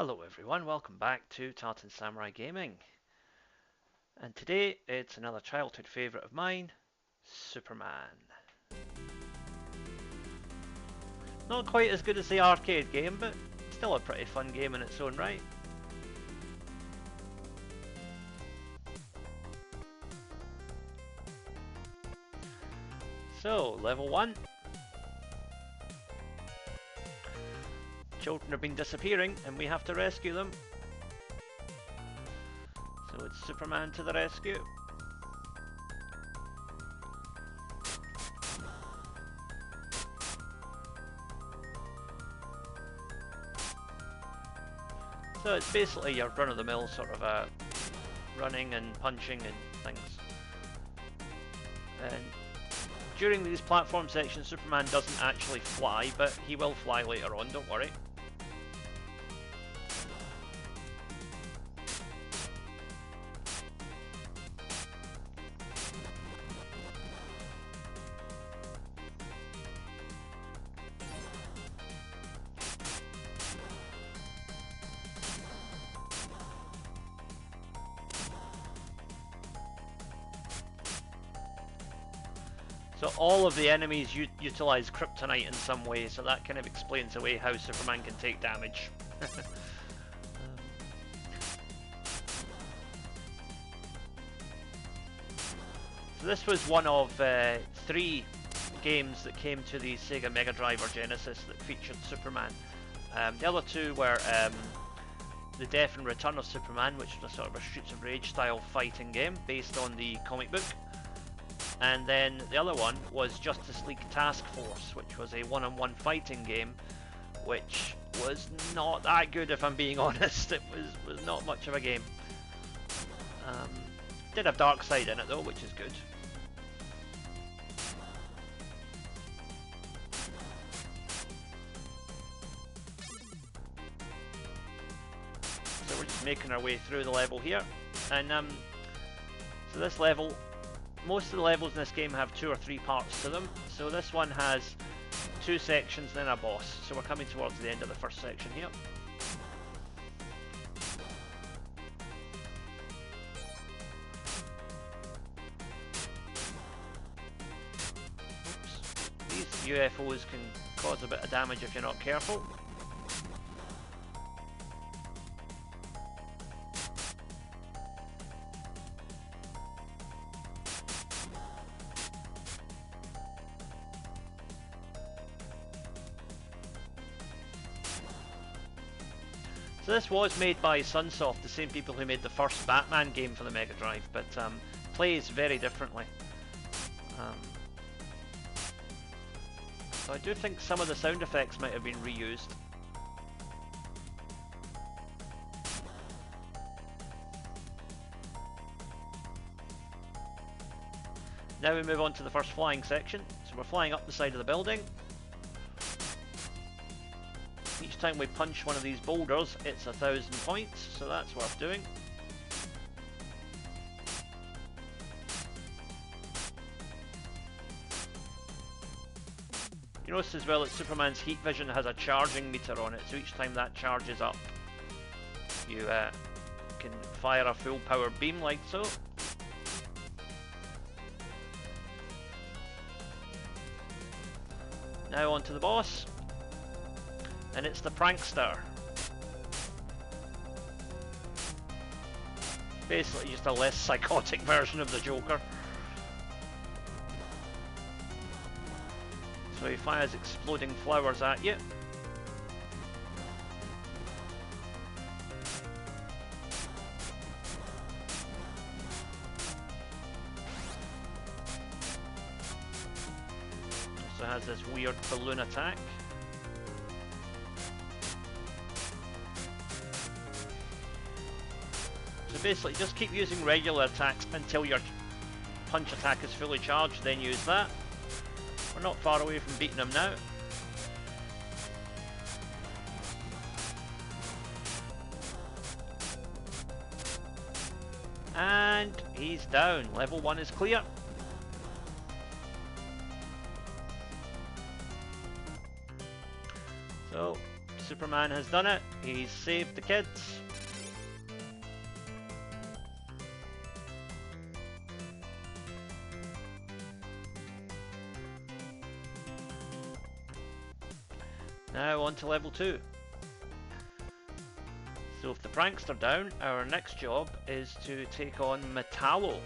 Hello everyone, welcome back to Tartan Samurai Gaming. And today it's another childhood favourite of mine, Superman. Not quite as good as the arcade game, but still a pretty fun game in its own right. So, level 1. Children have been disappearing and we have to rescue them. So it's Superman to the rescue. So it's basically your run-of-the-mill sort of running and punching and things. And during these platform sections, Superman doesn't actually fly, but he will fly later on, don't worry. So all of the enemies utilise kryptonite in some way, so that kind of explains away how Superman can take damage. So this was one of 3 games that came to the Sega Mega Drive or Genesis that featured Superman. The other 2 were The Death and Return of Superman, which was a sort of a Streets of Rage style fighting game based on the comic book. And then the other one was Justice League Task Force, which was a one-on-one fighting game, which was not that good if I'm being honest. It was not much of a game. Did have Darkseid in it though, which is good. So we're just making our way through the level here. And so this level, most of the levels in this game have 2 or 3 parts to them. So this one has 2 sections, then a boss. So we're coming towards the end of the first section here. Oops. These UFOs can cause a bit of damage if you're not careful. So this was made by Sunsoft, the same people who made the first Batman game for the Mega Drive, but plays very differently. So I do think some of the sound effects might have been reused. Now we move on to the first flying section. So we're flying up the side of the building. Each time we punch one of these boulders, it's 1,000 points, so that's worth doing. You notice as well that Superman's heat vision has a charging meter on it, so each time that charges up, you can fire a full power beam like so. Now on to the boss. And it's the Prankster. Basically just a less psychotic version of the Joker. So he fires exploding flowers at you. Also has this weird balloon attack. Basically just keep using regular attacks until your punch attack is fully charged, then use that. We're not far away from beating him now. And he's down. Level 1 is clear. So Superman has done it. He's saved the kids. Now on to level 2. So with the Prankster down, our next job is to take on Metallo.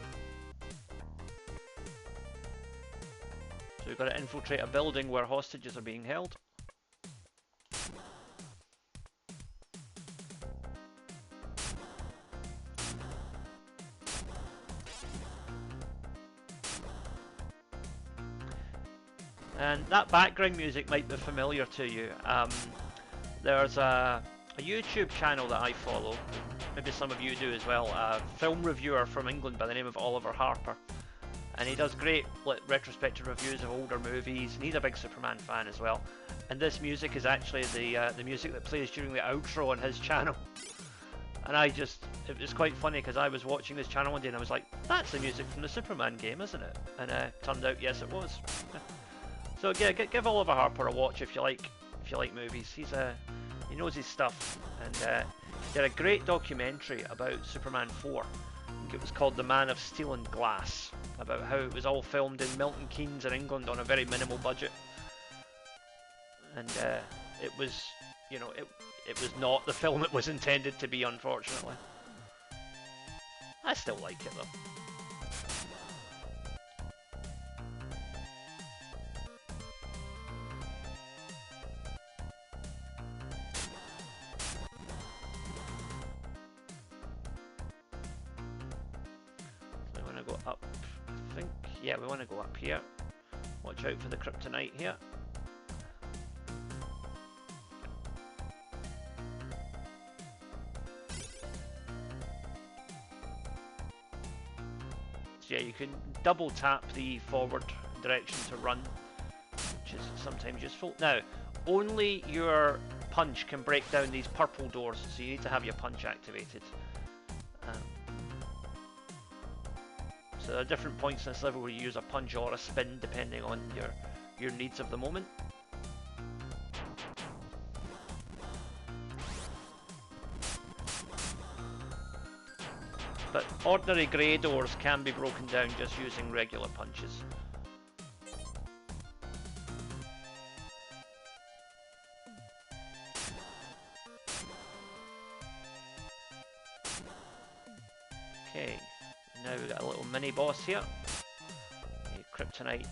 So we've got to infiltrate a building where hostages are being held. And that background music might be familiar to you. There's a YouTube channel that I follow, maybe some of you do as well, a film reviewer from England by the name of Oliver Harper. And he does great retrospective reviews of older movies, and he's a big Superman fan as well. And this music is actually the music that plays during the outro on his channel. And it was quite funny because I was watching this channel one day and I was like, that's the music from the Superman game, isn't it? And turned out, yes, it was. So yeah, give Oliver Harper a watch if you like movies. He knows his stuff, and he did a great documentary about Superman 4. I think it was called The Man of Steel and Glass, about how it was all filmed in Milton Keynes in England on a very minimal budget. And it was, you know, it was not the film it was intended to be, unfortunately. I still like it though. Go up, I think. Yeah, we want to go up here. Watch out for the kryptonite here. So yeah, you can double tap the forward direction to run, which is sometimes useful. Now, only your punch can break down these purple doors, so you need to have your punch activated. So there are different points in this level where you use a punch or a spin depending on your needs of the moment. But ordinary grey doors can be broken down just using regular punches. Okay. Now we've got a little mini boss here, a kryptonite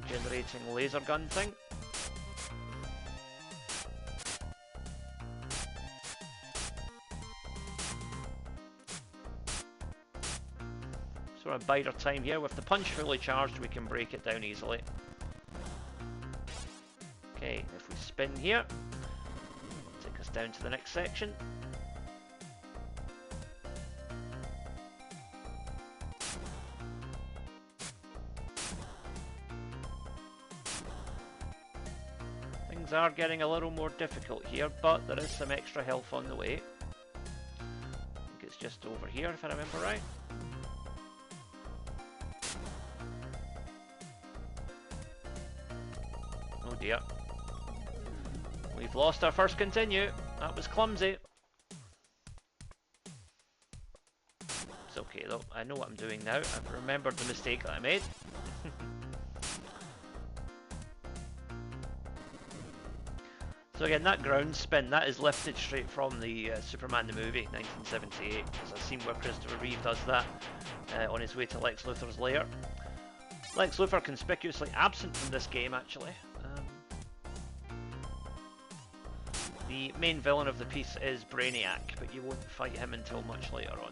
generating laser gun thing. So we're on bide our time here. With the punch fully charged, we can break it down easily. Okay, if we spin here, take us down to the next section. Things are getting a little more difficult here, but there is some extra health on the way. I think it's just over here if I remember right. Oh dear. We've lost our first continue. That was clumsy. It's okay though, I know what I'm doing now. I've remembered the mistake that I made. So again, that ground spin, that is lifted straight from the Superman the movie, 1978. There's a scene where Christopher Reeve does that on his way to Lex Luthor's lair. Lex Luthor conspicuously absent from this game, actually. The main villain of the piece is Brainiac, but you won't fight him until much later on.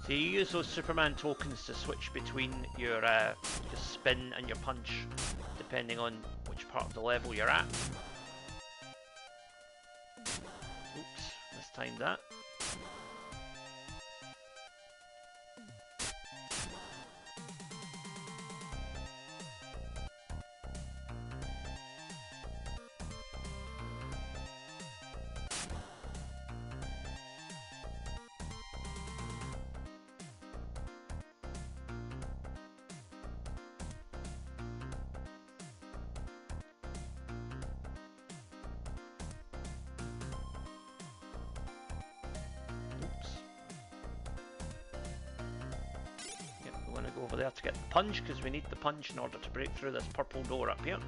So you use those Superman tokens to switch between your spin and your punch, depending on which part of the level you're at. Oops, mistimed that. over there to get the punch, because we need the punch in order to break through this purple door up here.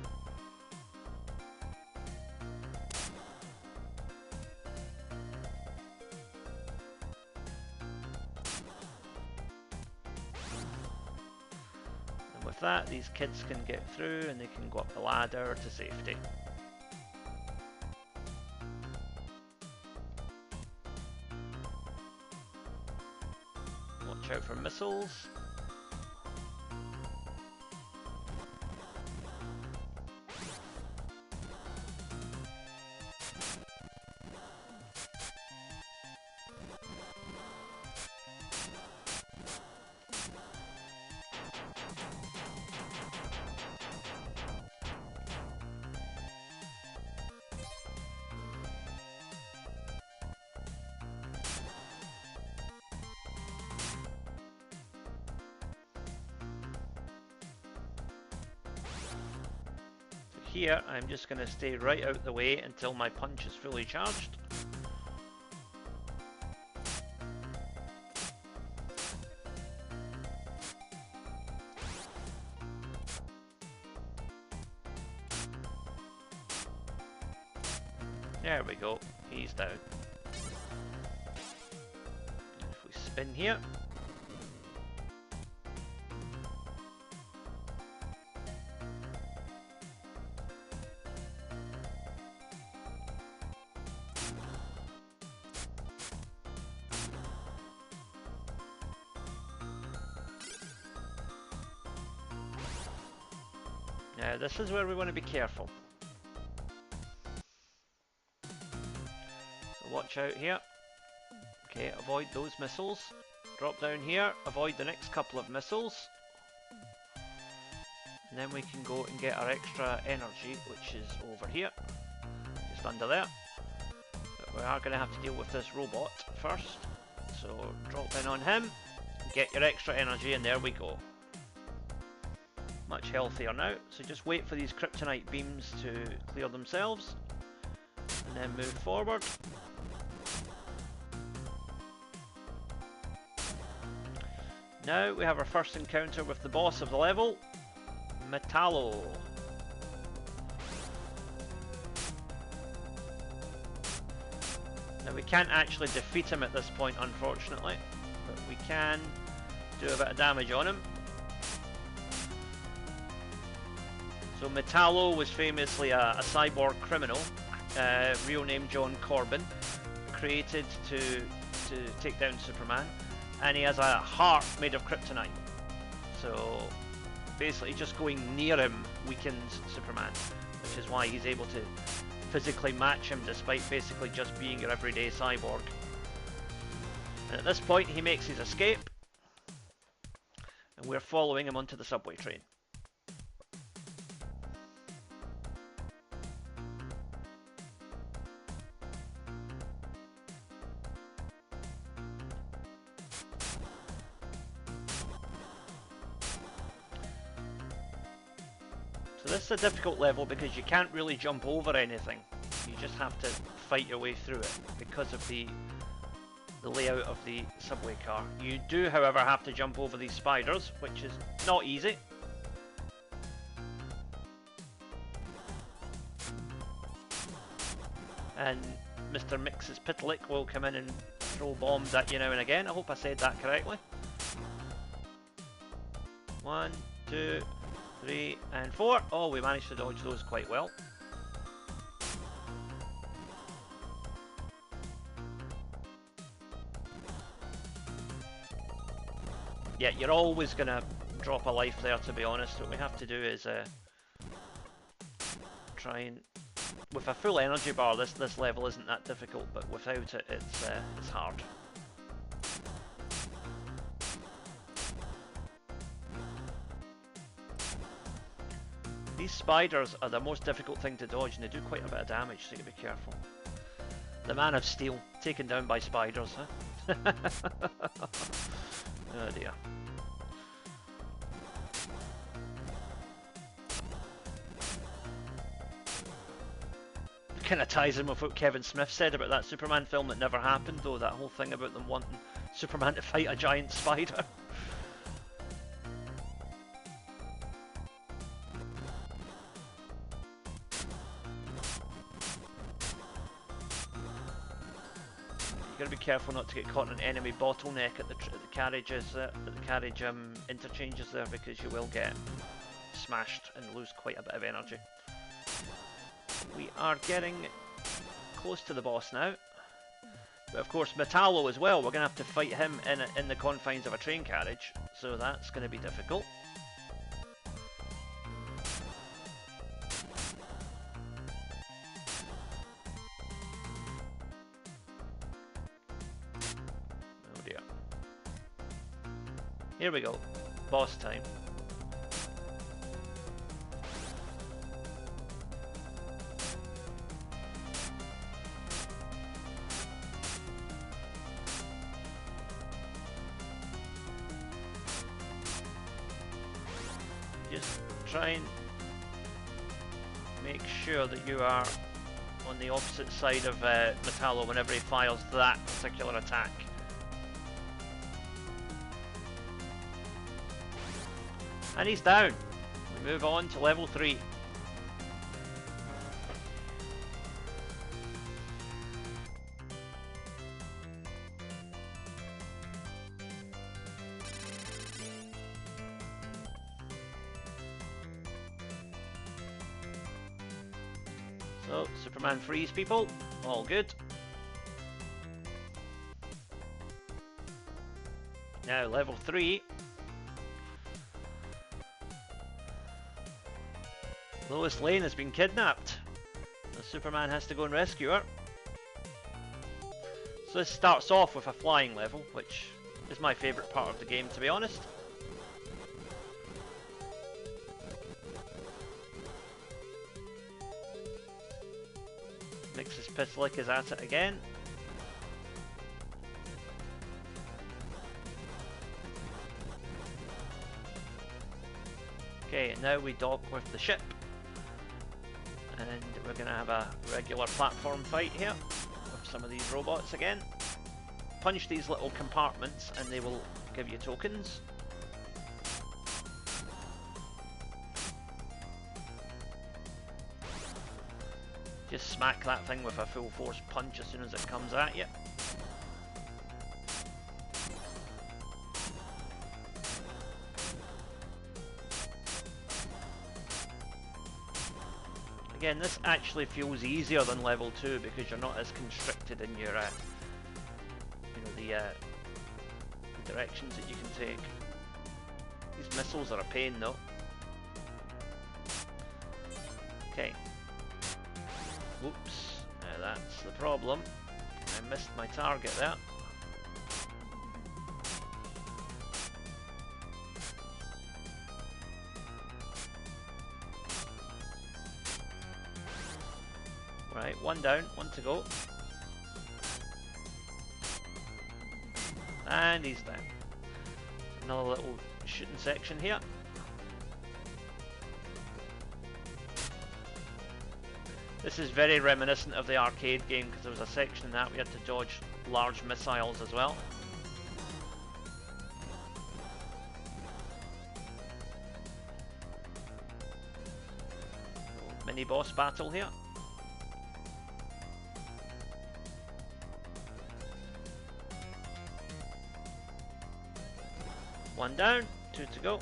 And with that, these kids can get through and they can go up the ladder to safety. Watch out for missiles. Here, I'm just going to stay right out the way until my punch is fully charged. There we go, he's down. If we spin here. Now this is where we want to be careful. So watch out here. Okay, avoid those missiles. Drop down here, avoid the next couple of missiles. And then we can go and get our extra energy, which is over here. Just under there. But we are going to have to deal with this robot first. So drop in on him, get your extra energy, and there we go. Much healthier now, so just wait for these kryptonite beams to clear themselves and then move forward. Now we have our first encounter with the boss of the level, Metallo. Now we can't actually defeat him at this point, unfortunately, but we can do a bit of damage on him. So Metallo was famously a cyborg criminal, real name John Corbin, created to take down Superman, and he has a heart made of kryptonite. So basically just going near him weakens Superman, which is why he's able to physically match him despite basically just being your everyday cyborg. And at this point he makes his escape, and we're following him onto the subway train. So this is a difficult level because you can't really jump over anything. You just have to fight your way through it because of the layout of the subway car. You do, however, have to jump over these spiders, which is not easy. And Mr Mxyzptlk will come in and throw bombs at you now and again. I hope I said that correctly. 1, 2, 3 and 4. Oh, we managed to dodge those quite well. Yeah, you're always going to drop a life there, to be honest. What we have to do is try and... With a full energy bar, this level isn't that difficult, but without it, it's hard. These spiders are the most difficult thing to dodge, and they do quite a bit of damage, so you gotta be careful. The Man of Steel, taken down by spiders, huh? Oh dear. Kind of ties in with what Kevin Smith said about that Superman film that never happened, though, that whole thing about them wanting Superman to fight a giant spider. You've got to be careful not to get caught in an enemy bottleneck at the carriages, interchanges there, because you will get smashed and lose quite a bit of energy. We are getting close to the boss now. But of course, Metallo as well, we're going to have to fight him in the confines of a train carriage, so that's going to be difficult. Oh dear. Here we go, boss time. Just try and make sure that you are on the opposite side of Metallo whenever he fires that particular attack. And he's down. We move on to level 3. So, Superman frees people, all good. Now, level 3. Lois Lane has been kidnapped. So Superman has to go and rescue her. So this starts off with a flying level, which is my favourite part of the game, to be honest. Mxyzptlk is at it again. Okay, and now we dock with the ship. And we're going to have a regular platform fight here with some of these robots again. Punch these little compartments and they will give you tokens. Just smack that thing with a full force punch as soon as it comes at you. Again, this actually feels easier than level 2 because you're not as constricted in your, the directions that you can take. These missiles are a pain though. Okay. Whoops, now that's the problem. I missed my target there. Right, one down, one to go. And he's down. Another little shooting section here. This is very reminiscent of the arcade game because there was a section in that we had to dodge large missiles as well. Mini boss battle here. One down, two to go.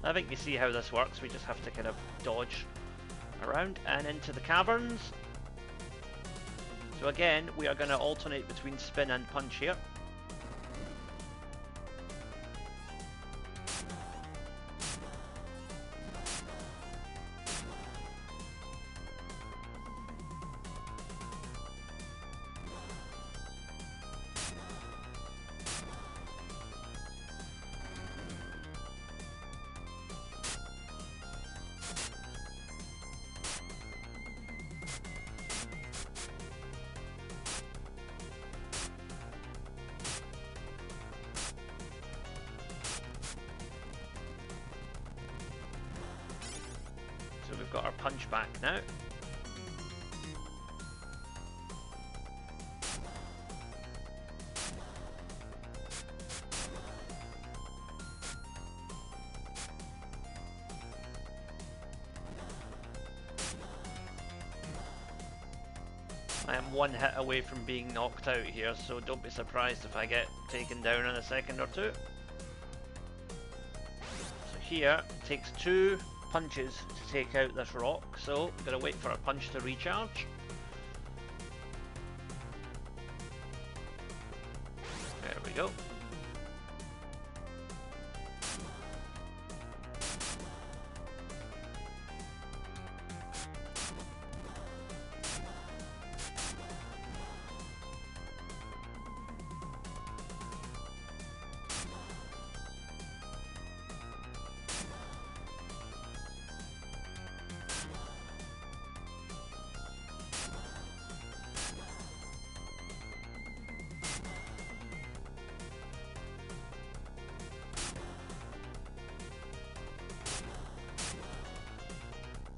I think you see how this works. We just have to kind of dodge around and into the caverns. So again, we are going to alternate between spin and punch here. So we've got our punch back now. I am one hit away from being knocked out here, so don't be surprised if I get taken down in a second or two. So here, it takes 2 punches to take out this rock, so I'm going to wait for a punch to recharge. There we go.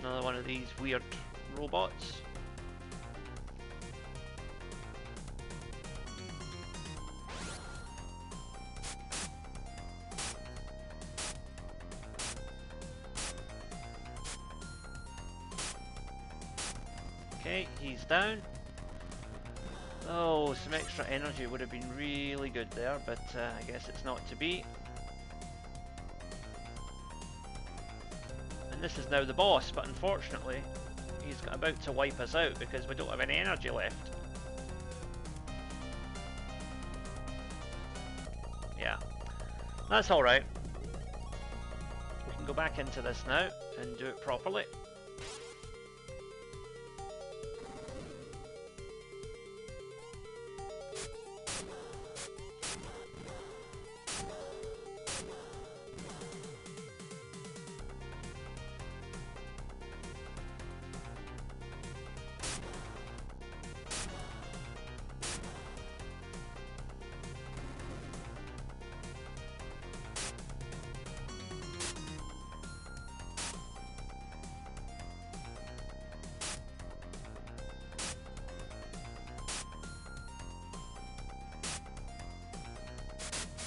Another one of these weird robots. Okay, he's down. Oh, some extra energy would have been really good there, but I guess it's not to be. This is now the boss, but unfortunately he's about to wipe us out because we don't have any energy left. Yeah, that's alright. We can go back into this now and do it properly.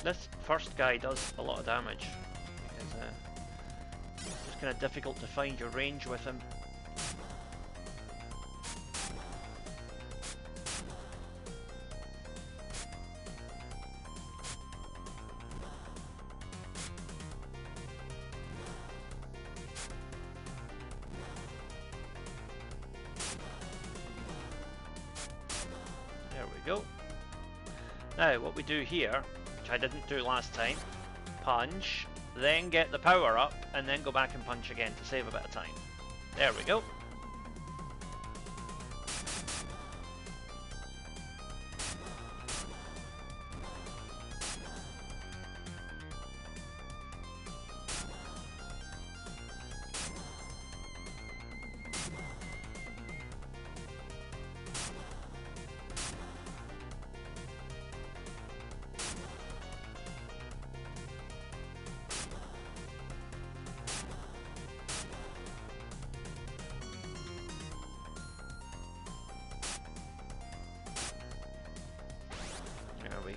This first guy does a lot of damage, because it's kind of difficult to find your range with him. There we go. Now what we do here, which I didn't do last time, punch, then get the power up, and then go back and punch again to save a bit of time. There we go.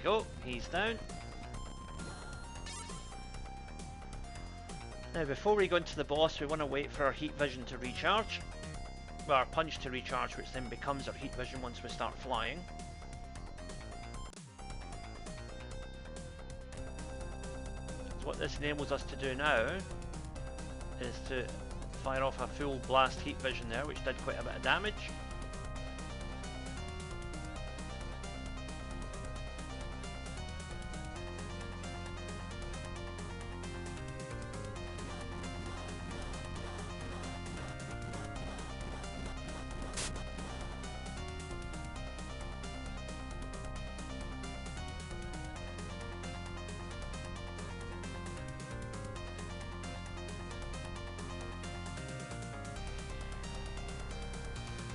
Go, he's down. Now before we go into the boss, we want to wait for our heat vision to recharge. Well, our punch to recharge, which then becomes our heat vision once we start flying. So what this enables us to do now is to fire off a full blast heat vision there, which did quite a bit of damage.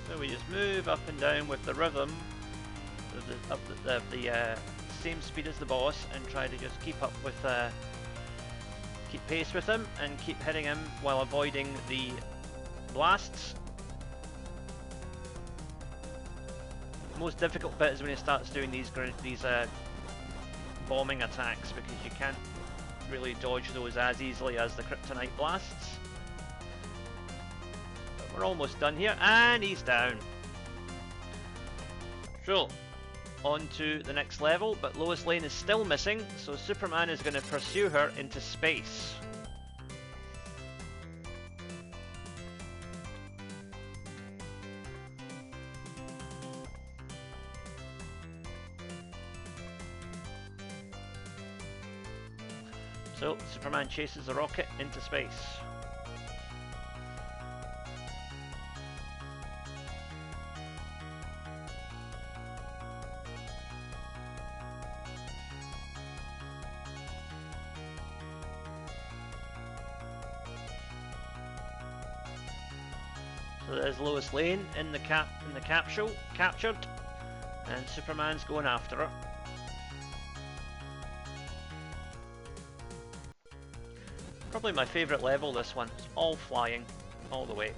So we just move up and down with the rhythm of the same speed as the boss, and try to just keep up with, keep pace with him and keep hitting him while avoiding the blasts. The most difficult bit is when he starts doing these bombing attacks, because you can't really dodge those as easily as the kryptonite blasts. We're almost done here, and he's down. So, on to the next level, but Lois Lane is still missing, so Superman is going to pursue her into space. So, Superman chases the rocket into space. So there's Lois Lane in the capsule, captured, and Superman's going after her. Probably my favourite level, this one. It's all flying, all the way.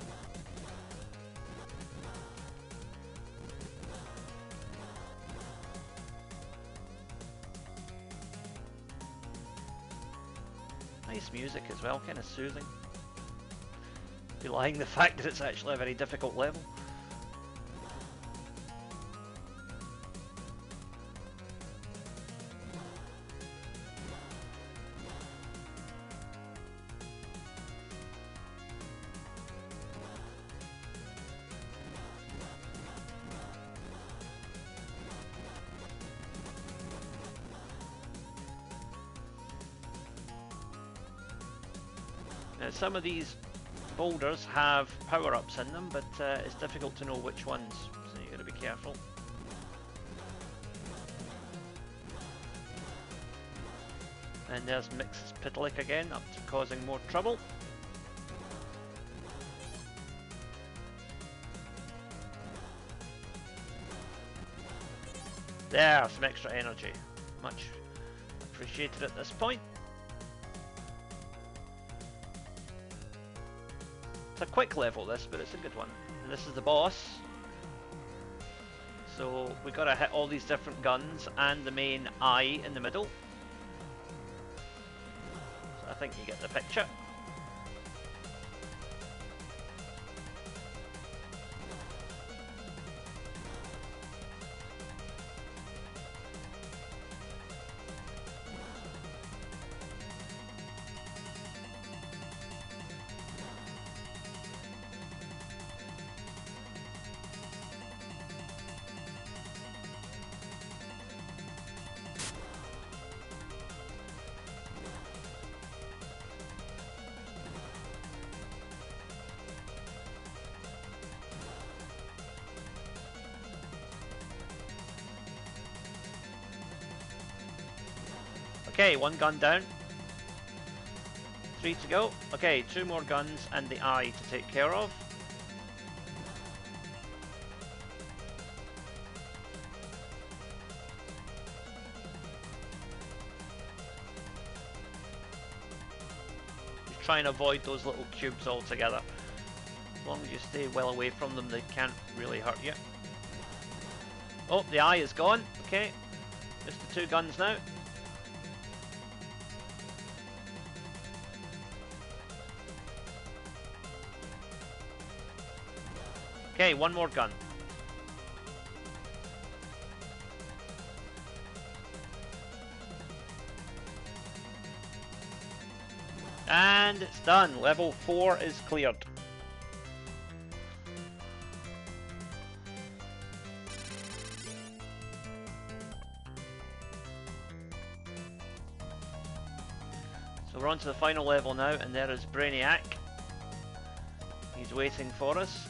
Nice music as well, kind of soothing. Belying the fact that it's actually a very difficult level. Now, some of these boulders have power-ups in them, but it's difficult to know which ones, so you got to be careful. And there's Mxyzptlk again, up to causing more trouble. There's some extra energy, much appreciated at this point. It's a quick level, this, but it's a good one. And this is the boss. So we gotta hit all these different guns and the main eye in the middle. So I think you get the picture. Okay, one gun down. 3 to go. Okay, 2 more guns and the eye to take care of. Just try and avoid those little cubes altogether. As long as you stay well away from them, they can't really hurt you. Oh, the eye is gone. Okay, just the 2 guns now. Okay, 1 more gun. And it's done. Level 4 is cleared. So we're on to the final level now, and there is Brainiac. He's waiting for us.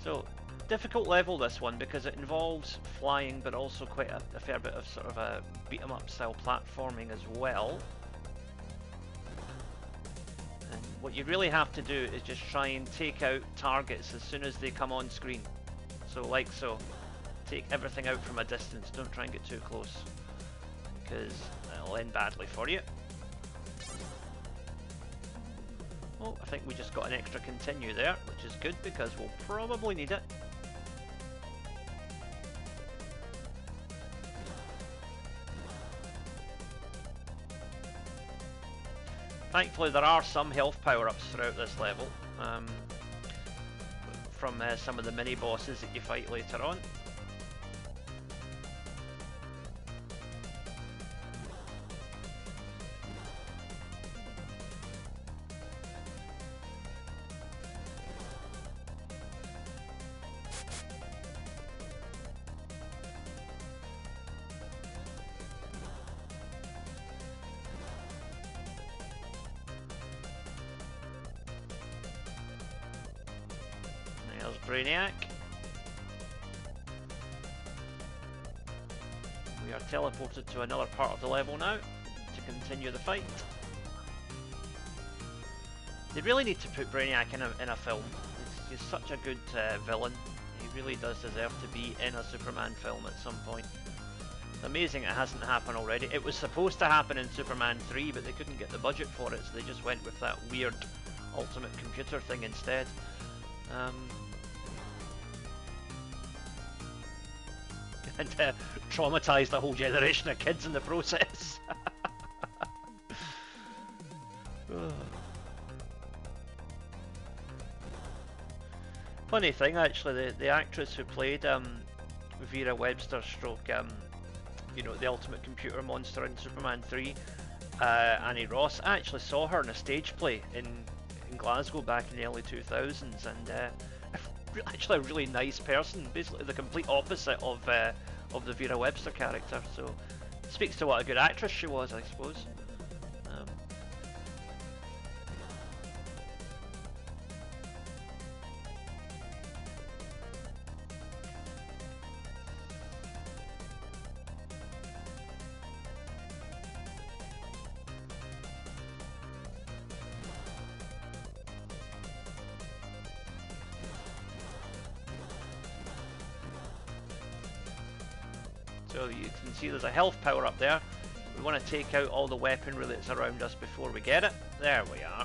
So, difficult level this one because it involves flying but also quite a fair bit of sort of a beat 'em up style platforming as well. And what you really have to do is just try and take out targets as soon as they come on screen. So like so. Take everything out from a distance, don't try and get too close because it'll end badly for you. Oh, I think we just got an extra continue there, which is good because we'll probably need it. Thankfully there are some health power-ups throughout this level, from some of the mini bosses that you fight later on. There's Brainiac. We are teleported to another part of the level now to continue the fight. They really need to put Brainiac in a film. He's such a good villain. He really does deserve to be in a Superman film at some point. It's amazing it hasn't happened already. It was supposed to happen in Superman 3, but they couldn't get the budget for it, so they just went with that weird ultimate computer thing instead. And traumatized a whole generation of kids in the process. Funny thing, actually, the actress who played Vera Webster stroke, you know, the ultimate computer monster in Superman 3, Annie Ross, I actually saw her in a stage play in Glasgow back in the early 2000s, and actually a really nice person, basically the complete opposite of the Vera Webster character, so it speaks to what a good actress she was, I suppose. So you can see there's a health power up there. We want to take out all the weaponry that's around us before we get it. There we are.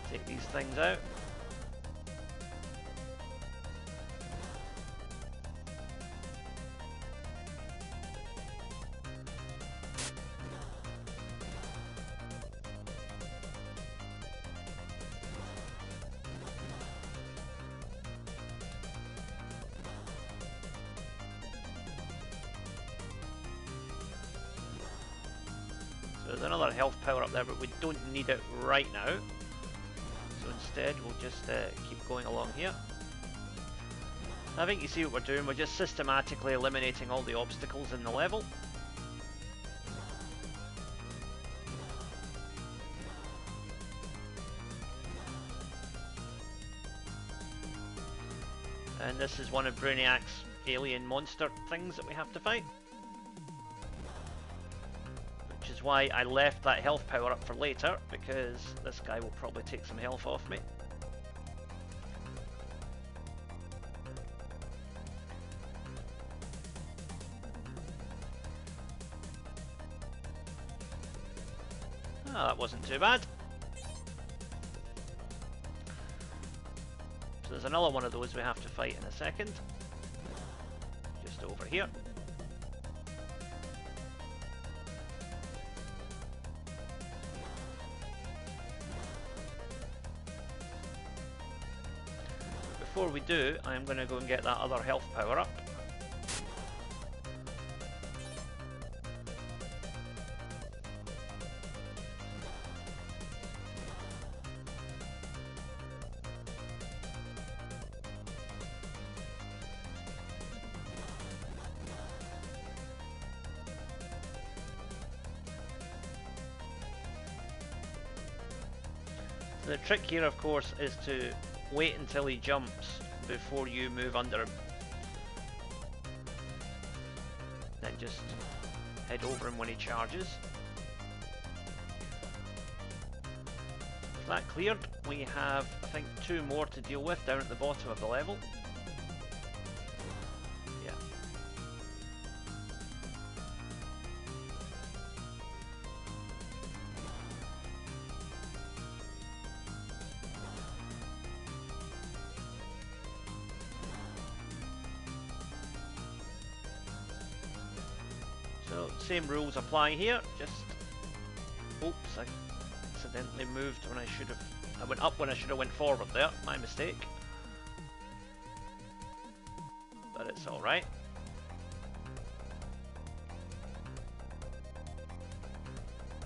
Take these things out. There's another health power up there, but we don't need it right now. So instead, we'll just keep going along here. I think you see what we're doing. We're just systematically eliminating all the obstacles in the level. And this is one of Brainiac's alien monster things that we have to fight. Which is why I left that health power up for later, because this guy will probably take some health off me. Ah, that wasn't too bad. So there's another one of those we have to fight in a second. Just over here. Before we do, I'm going to go and get that other health power up. The trick here, of course, is to wait until he jumps before you move under him. Then just head over him when he charges. With that cleared, we have, I think, 2 more to deal with down at the bottom of the level. Yeah. So, same rules apply here, just... Oops, I accidentally moved when I should have I went up when I should have went forward there. My mistake. But it's alright.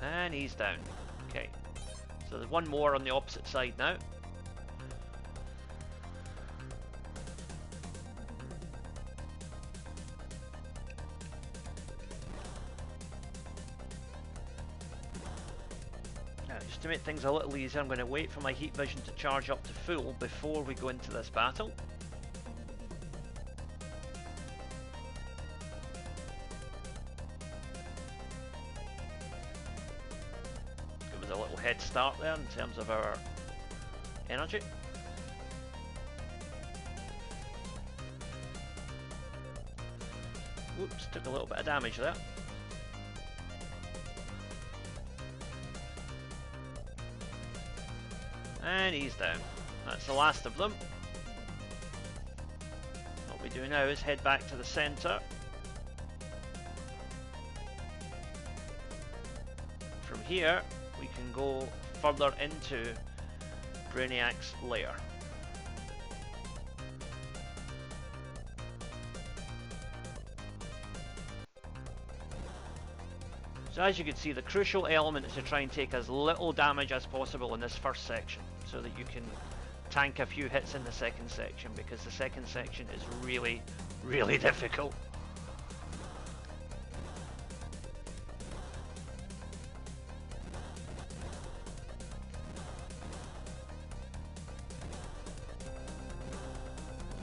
And he's down. Okay. So there's one more on the opposite side now. Now, just to make things a little easier, I'm going to wait for my heat vision to charge up to full before we go into this battle. A little head start there in terms of our energy. Whoops, took a little bit of damage there. And he's down. That's the last of them. What we do now is head back to the centre. From here we can go further into Brainiac's lair. So as you can see, the crucial element is to try and take as little damage as possible in this first section, so that you can tank a few hits in the second section, because the second section is really, really difficult.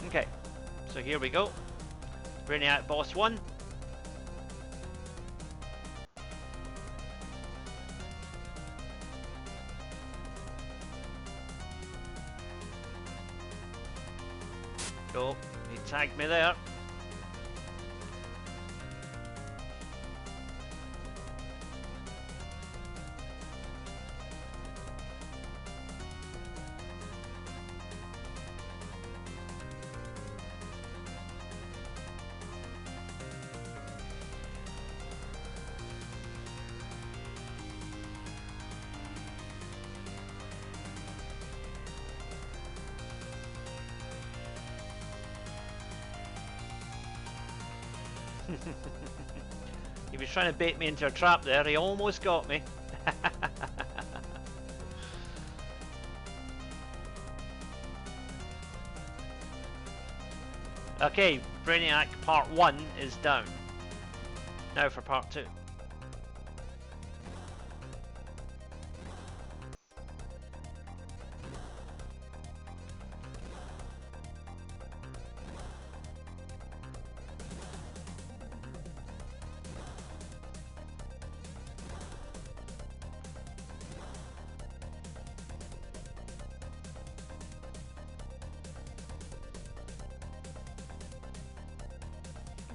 Okay, so here we go. Brainiac boss 1. Go, he tagged me there. He was trying to bait me into a trap there, he almost got me. Okay, Brainiac part 1 is down. Now for part 2.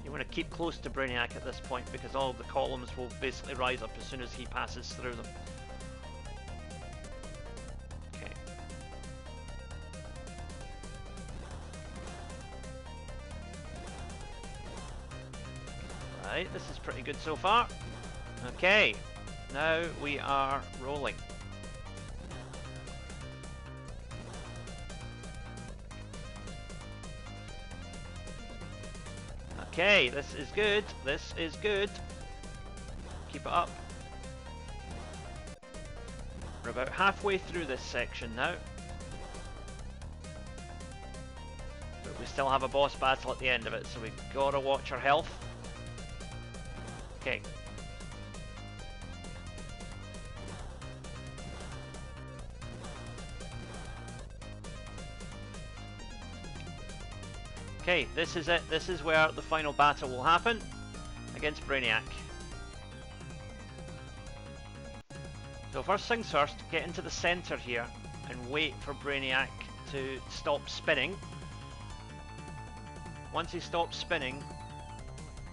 You want to keep close to Brainiac at this point, because all of the columns will basically rise up as soon as he passes through them. Okay. Right, this is pretty good so far. Okay, now we are rolling. Okay, this is good. This is good. Keep it up. We're about halfway through this section now. But we still have a boss battle at the end of it, so we've got to watch our health. Okay. Okay, this is it. This is where the final battle will happen against Brainiac. So first things first, get into the centre here and wait for Brainiac to stop spinning. Once he stops spinning,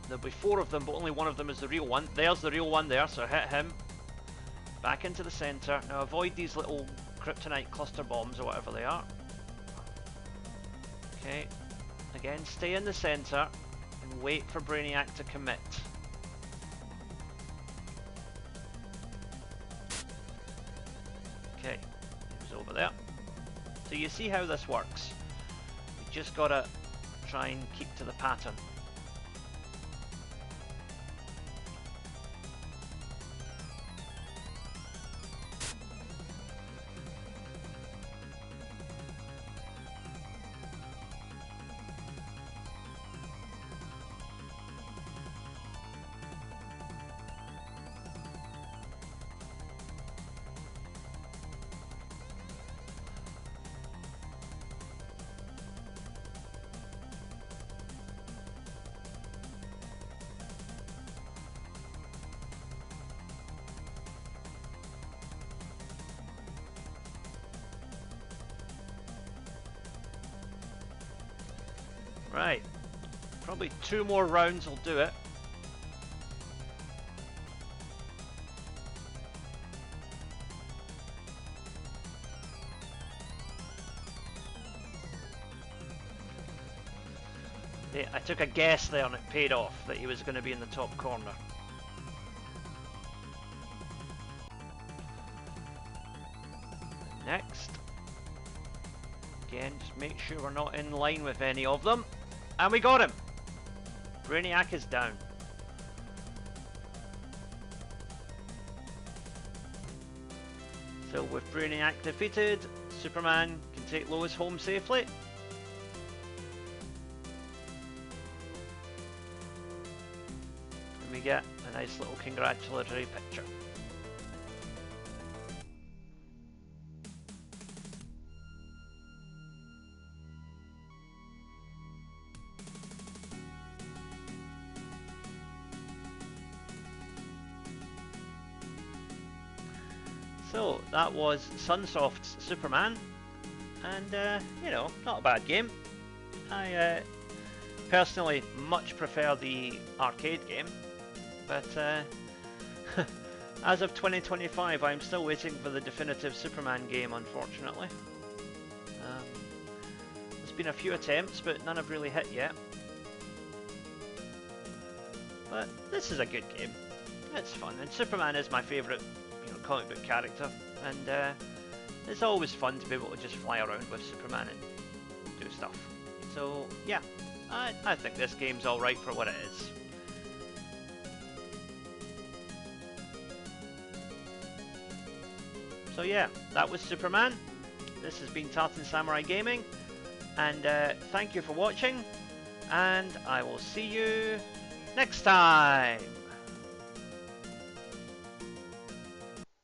there'll be 4 of them, but only one of them is the real one. There's the real one there, so hit him. Back into the centre. Now avoid these little kryptonite cluster bombs or whatever they are. Okay. Again, stay in the centre and wait for Brainiac to commit. Okay, he was over there. you see how this works. You just gotta try and keep to the pattern. Right, probably 2 more rounds will do it. Yeah, I took a guess there and it paid off that he was going to be in the top corner. Next. Again, just make sure we're not in line with any of them. And we got him! Brainiac is down. So with Brainiac defeated, Superman can take Lois home safely. And we get a nice little congratulatory picture. So that was Sunsoft's Superman, and you know, not a bad game. I personally much prefer the arcade game, but as of 2025 I'm still waiting for the definitive Superman game, unfortunately. There's been a few attempts, but none have really hit yet. But this is a good game. It's fun, and Superman is my favourite comic book character, and it's always fun to be able to just fly around with Superman and do stuff. So yeah, I think this game's alright for what it is. So yeah, that was Superman. This has been Tartan Samurai Gaming, and thank you for watching, and I will see you next time.